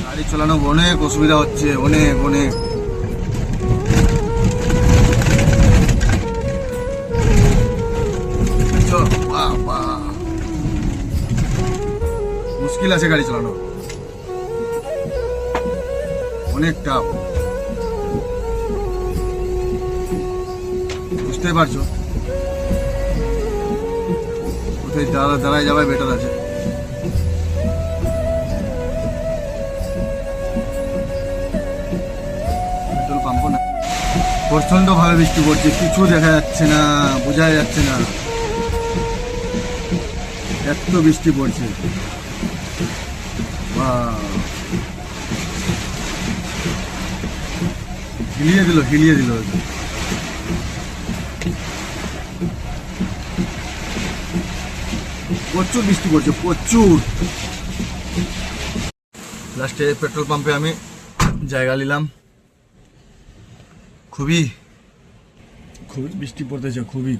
গাড়ি চালানো অনেক অসুবিধা হচ্ছে, অনেক অনেক। মুশকিল আছে গাড়ি চালানো, অনেক টাফ, বুঝতেই পারছো। কোথায় দাঁড়ায় যাওয়াই বেটার আছে। পেট্রোল পাম্পও না, প্রচন্ড ভাবে বৃষ্টি পড়ছে, কিছু দেখা যাচ্ছে না, বোঝা যাচ্ছে না, এত বৃষ্টি পড়ছে। হিলিয়ে দিল। প্রচুর বৃষ্টি পড়ছে, প্রচুর। লাস্টে পেট্রোল পাম্পে আমি জায়গা নিলাম। খুবই বৃষ্টি পড়তেছে, খুবই।